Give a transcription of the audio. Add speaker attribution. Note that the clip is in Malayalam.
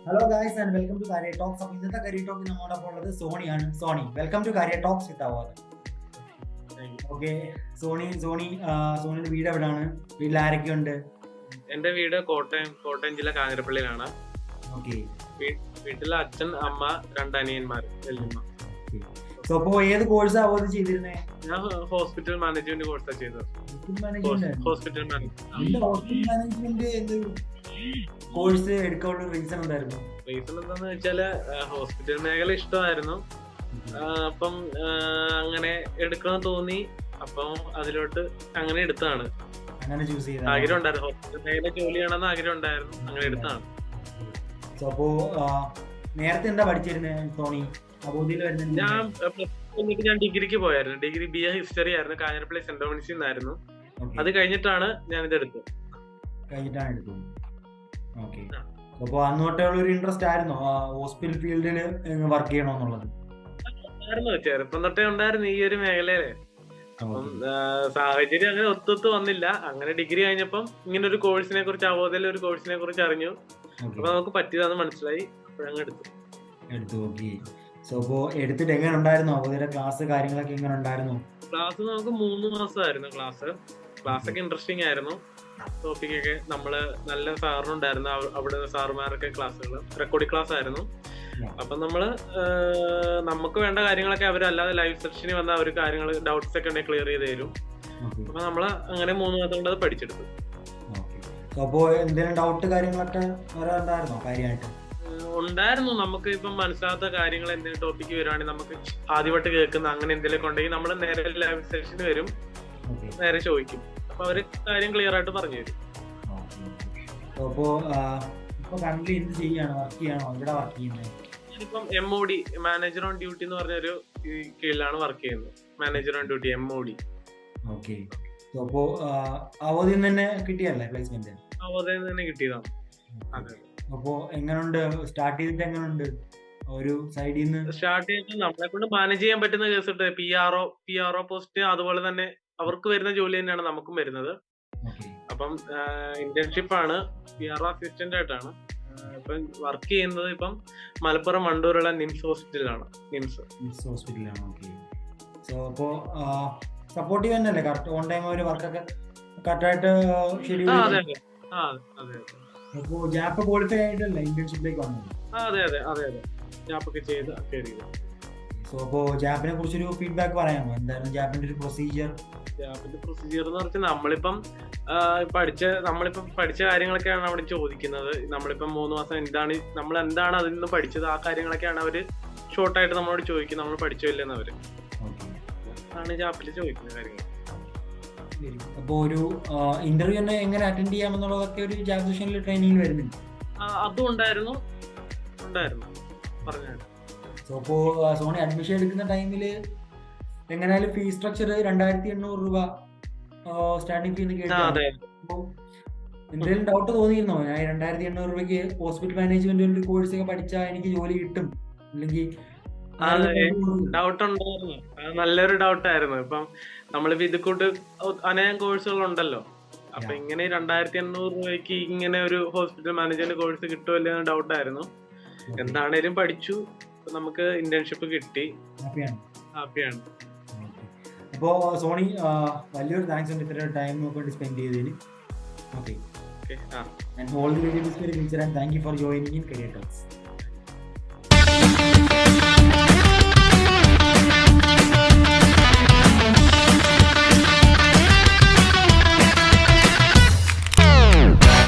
Speaker 1: Hello guys and welcome to Catia Talks. അപ്പോൾ ഇന്നത്തെ Catia Talk നമ്മോടൊപ്പം ഉള്ളത് സോണിയാണ്. Soni, welcome to Catia Talks with Avodha. Okay, സോണിയുടെ വീട് എവിടെയാണ്? വീട്ടിൽ ആരൊക്കെ ഉണ്ട്?
Speaker 2: എന്റെ വീട് കോട്ടയം ജില്ല കാഞ്ഞിരപ്പള്ളിയിലാണ്.
Speaker 1: ഓക്കെ,
Speaker 2: വീട്ടിലെ അച്ഛൻ, അമ്മ, 2 അനിയന്മാർ, വല്യമ്മ.
Speaker 1: സോ അപ്പോൾ ഏത് കോഴ്സ് അവോധ ചെയ്തിരുന്നേ?
Speaker 2: ഞാൻ ഹോസ്പിറ്റൽ മാനേജ്മെന്റ് കോഴ്സാണ് ചെയ്തത്. ഹോസ്പിറ്റൽ
Speaker 1: മാനേജ്മെന്റ് കോഴ്സ് എടുക്കാനുള്ള റീസൺ എന്തായിരുന്നു?
Speaker 2: റീസൺ എന്താന്ന് വെച്ചാല് ഹോസ്പിറ്റൽ മേഖല ഇഷ്ടമായിരുന്നു. അപ്പം അങ്ങനെ എടുക്കണം തോന്നി. അപ്പം അതിലോട്ട് അങ്ങനെ എടുത്താണ്.
Speaker 1: അങ്ങനെ ചൂസ് ചെയ്ത
Speaker 2: ആഗ്രഹം ഉണ്ടായിരുന്നു. ഹോസ്പിറ്റൽ മേഖല ജോലി ചെയ്യണമെന്ന് ആഗ്രഹം ഉണ്ടായിരുന്നു. അങ്ങനെ എടുത്താണ്.
Speaker 1: അപ്പോ നേരത്തെ എന്താ പഠിച്ചിരുന്നേ സോണി?
Speaker 2: ഞാൻ ഡിഗ്രിക്ക് പോയായിരുന്നു. ഡിഗ്രി BA ഹിസ്റ്ററി ആയിരുന്നു. കാഞ്ഞിരപ്പള്ളി സെന്റ് ഡൊമിനിക്സിൽ നിന്നായിരുന്നു. അത് കഴിഞ്ഞിട്ടാണ് ഞാൻ ഇതെടുത്തത്.
Speaker 1: ഓക്കെ, അപ്പൊ അന്നോട്ടുള്ള ഒരു ഇൻട്രസ്റ്റ് ആയിരുന്നോ ഹോസ്പിറ്റൽ ഫീൽഡിൽ വർക്ക് ചെയ്യണമെന്നുള്ളത്?
Speaker 2: ചെറുപ്പം തൊട്ടേ ഉണ്ടായിരുന്നു ഈ ഒരു മേഖലയില്. അപ്പം സാഹചര്യം അങ്ങനെ ഒത്തൊത്ത് വന്നില്ല. അങ്ങനെ ഡിഗ്രി കഴിഞ്ഞപ്പം ഇങ്ങനെ ഒരു കോഴ്സിനെ കുറിച്ച്, അവോധയിലെ ഒരു കോഴ്സിനെ കുറിച്ച് അറിഞ്ഞു. അപ്പൊ നമുക്ക് പറ്റിയതാന്ന് മനസ്സിലായി. അപ്പോഴങ്ങ് എടുത്തു.
Speaker 1: ഓക്കെ, സോ അപ്പോ എടുത്തിട്ട് എങ്ങനെ ഉണ്ടായിരുന്നു? അവോധയിലെ ക്ലാസ് കാര്യങ്ങളൊക്കെ എങ്ങനെ ഉണ്ടായിരുന്നു?
Speaker 2: ക്ലാസ് നമുക്ക് 3 മാസമായിരുന്നു. ക്ലാസ്സൊക്കെ ഇൻട്രസ്റ്റിംഗ് ആയിരുന്നു. ടോപ്പിക്കൊക്കെ നമ്മള് നല്ല സാറിനുണ്ടായിരുന്നു. അവിടെ സാറുമാരൊക്കെ ക്ലാസ്സുകൾ റെക്കോർഡിംഗ് ക്ലാസ് ആയിരുന്നു. അപ്പൊ നമ്മള് നമുക്ക് വേണ്ട കാര്യങ്ങളൊക്കെ അവരല്ലാതെ ലൈവ് സെഷനിൽ വന്ന അവർ കാര്യങ്ങൾ ഡൗട്ട്സ് ഒക്കെ ഉണ്ടെങ്കിൽ ക്ലിയർ ചെയ്ത് തരും. അപ്പൊ നമ്മള് അങ്ങനെ 3 മാസം കൊണ്ട് അത് പഠിച്ചെടുത്തു.
Speaker 1: അപ്പോ എന്തെങ്കിലും ഡൗട്ട് കാര്യങ്ങളൊക്കെ
Speaker 2: ഉണ്ടായിരുന്നു. നമുക്ക് ഇപ്പം മനസ്സിലാത്ത കാര്യങ്ങൾ എന്തെങ്കിലും ടോപ്പിക്ക് വരുവാണെങ്കിൽ നമുക്ക് ആദ്യമായിട്ട് കേൾക്കുന്ന അങ്ങനെ എന്തെങ്കിലും ഉണ്ടെങ്കിൽ നമ്മൾ നേരെ ലൈവ് സെഷന് വരും, നേരെ ചോദിക്കും. അപ്പൊ അവര് കാര്യം ക്ലിയർ ആയിട്ട് പറഞ്ഞു തരും. ഞാനിപ്പം MOD, മാനേജർ ഓൺ ഡ്യൂട്ടി എന്ന് പറഞ്ഞൊരു കീഴിലാണ് വർക്ക് ചെയ്യുന്നത്. Manager on duty MOD.
Speaker 1: അവോധയിൽ തന്നെ കിട്ടിയല്ലേ പ്ലേസ്മെന്റ്?
Speaker 2: അവോധയിൽ തന്നെ കിട്ടിയതാണ്. അതെ.
Speaker 1: അപ്പോ എങ്ങനെയുണ്ട് സ്റ്റാർട്ട് ചെയ്തിട്ട്? എങ്ങനെയുണ്ട് ഒരു സൈഡിൽ നിന്ന്
Speaker 2: സ്റ്റാർട്ട് ചെയ്തിട്ട് നമ്മളെ കൊണ്ട് മാനേജ് ചെയ്യാൻ പറ്റുന്ന കേസ് PRO പോസ്റ്റ്, അതുപോലെ തന്നെ അവർക്ക് വരുന്ന ജോലി തന്നെയാണ് നമുക്കും വരുന്നത്. അപ്പം ഇന്റേൺഷിപ്പ് ആണ്. PRO അസിസ്റ്റന്റ് ആയിട്ടാണ് ഇപ്പം വർക്ക് ചെയ്യുന്നത്. ഇപ്പം മലപ്പുറം വണ്ടൂരുള്ള നിംസ് ഹോസ്പിറ്റലാണ്.
Speaker 1: സോ അപ്പോ സപ്പോർട്ടീവ് തന്നെയല്ലേ? കറക്റ്റ് ഓൺ ടൈം ഒരു വർക്കൊക്കെ കറക്റ്റായിട്ട് ഷെഡ്യൂൾ? അപ്പോ ജാപ്പ് ക്വാളിഫൈ ആയിട്ടല്ലേ ഇന്റേൺഷിപ്പിലേക്ക് വന്നത്?
Speaker 2: അതെ. ജാപ്പൊക്കെ ചെയ്ത് കയറിയത്.
Speaker 1: സോ അപ്പോ ജാപ്പിനെ കുറിച്ചൊരു ഫീഡ്ബാക്ക് പറയാമോ? എന്തായിരുന്നു ജാപ്പിന്റെ ഒരു പ്രൊസീജിയർ?
Speaker 2: ജാപ്പിന്റെ പ്രൊസീജിയർ എന്ന് പറഞ്ഞാൽ നമ്മളിപ്പം പഠിച്ച കാര്യങ്ങളൊക്കെയാണ് അവിടെ ചോദിക്കുന്നത്. നമ്മളിപ്പം 3 മാസം നമ്മൾ എന്താണ് അതിൽ നിന്ന് പഠിച്ചത്, ആ കാര്യങ്ങളൊക്കെയാണ് അവര് ഷോർട്ടായിട്ട് നമ്മളോട് ചോദിക്കുന്നത്. നമ്മൾ പഠിച്ചില്ലെന്ന് അവര് ആണ് ജാപ്പിൽ ചോദിക്കുന്ന കാര്യങ്ങൾ.
Speaker 1: അപ്പോ ഒരു ഇന്റർവ്യൂ തന്നെ എങ്ങനെ അറ്റൻഡ് ചെയ്യാമെന്നുള്ളതൊക്കെ ഒരു ജാബ് സെഷനിൽ ട്രെയിനിങ് വരുന്നുണ്ട്.
Speaker 2: അതും ഉണ്ടായിരുന്നു പറഞ്ഞു.
Speaker 1: സോ അപ്പോ സോണി അഡ്മിഷൻ എടുക്കുന്ന ടൈമിൽ എങ്ങനെയാലും ഫീ സ്ട്രക്ചർ 2800 രൂപ സ്റ്റാർട്ടിംഗ് ഫീ കേട്ടു. എന്തെങ്കിലും ഡൗട്ട് തോന്നിയിരുന്നോ? ഞാൻ 2800 രൂപയ്ക്ക് ഹോസ്പിറ്റൽ മാനേജ്മെന്റ് ഒരു കോഴ്സ് ഒക്കെ പഠിച്ചാൽ എനിക്ക് ജോലി കിട്ടും, അല്ലെങ്കിൽ?
Speaker 2: ഡൗട്ട് ഉണ്ടായിരുന്നു. നല്ലൊരു ഡൗട്ടായിരുന്നു. ഇപ്പം നമ്മളിപ്പോ ഇത് കൂട്ട് അനേകം കോഴ്സുകൾ ഉണ്ടല്ലോ. അപ്പൊ ഇങ്ങനെ 2800 രൂപയ്ക്ക് ഇങ്ങനെ ഒരു ഹോസ്പിറ്റൽ മാനേജ്മെന്റ് കോഴ്സ് കിട്ടുമല്ലോ എന്ന് ഡൗട്ടായിരുന്നു. എന്താണേലും പഠിച്ചു. നമുക്ക് ഇന്റേൺഷിപ്പ് കിട്ടി. ഹാപ്പിയാണ്.
Speaker 1: അപ്പോ സോണി വലിയൊരു താങ്ക്സ് ഉണ്ട് ഇത്ര ടൈം നോക്കി സ്പെൻഡ് ചെയ്തതിന്. Okay, and all the very best for future and thank you for joining in Catia Talks.